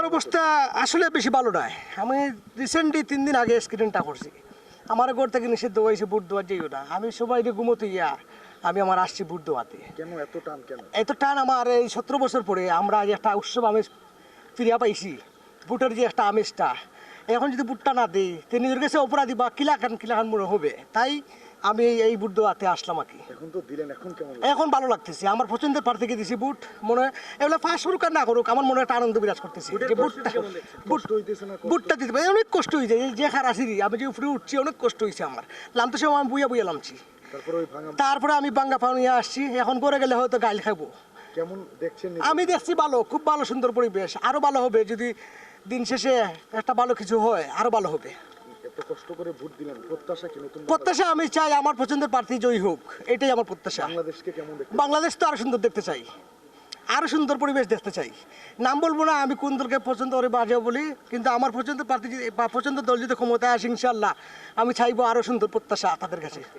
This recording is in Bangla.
আমার অবস্থা আসলে বেশি ভালো নয়। আমি রিসেন্টলি 3 দিন আগে স্ক্রিনটা করছি। আমার ঘর থেকে নিষিদ্ধ হয়েছে বুট দেওয়ার যেও না। আমি সবাই ঘুমোতে ইয়া আমি আমার আসছি বুট দেওয়াতে। কেন এত টান কেন? এত টান আমার এই 17 বছর পরে আমরা একটা উৎসব আমেজ ফিরিয়া পাইছি। বুটের যে একটা আমেজটা, এখন যদি বুটটা না দিই তো নিজের কাছে অপরাধী বা কিলাখান মনে হবে। তাই আমি এই বুট দেওয়াতে আসলাম আর কি। এখন তো দিলেন, এখন কেমন? এখন ভালো লাগতেছে। আমার পছন্দের প্রার্থীকে দিছি বুট। মনে হয় এগুলো ফাঁস করুক আর না করুক, আমার মনে একটা আনন্দ বিরাজ করতেছে যে বুটটা দিতে পারি। অনেক কষ্ট হয়েছে যে খারাসি আমি যে উপরে উঠছি, অনেক কষ্ট হয়েছে আমার। নামতে সময় আমি বুইয়া নামছি। তারপরে আমি বাঙ্গা ফাউন নিয়ে আসছি। এখন করে গেলে হয়তো গাইল খাবো। কেমন দেখছেন? আমি দেখছি ভালো, খুব ভালো, সুন্দর পরিবেশ। আরো ভালো হবে যদি দিন শেষে একটা ভালো কিছু হয়, আরো ভালো হবে। এত কষ্ট করে ভোট দিলেন, প্রত্যাশা কি? নতুন প্রত্যাশা আমি চাই আমার পছন্দের প্রার্থী জয়ী হোক, এটাই আমার প্রত্যাশা। বাংলাদেশকে কেমন দেখতে? বাংলাদেশ তো আরো সুন্দর দেখতে চাই, আরো সুন্দর পরিবেশ দেখতে চাই। নাম বলবো না আমি কোন দলকে পছন্দ করে বাজেও বলি, কিন্তু আমার পছন্দের প্রার্থী বা পছন্দের দল যদি ক্ষমতায় আসে ইনশাল্লাহ আমি চাইবো আরো সুন্দর প্রত্যাশা তাদের কাছে।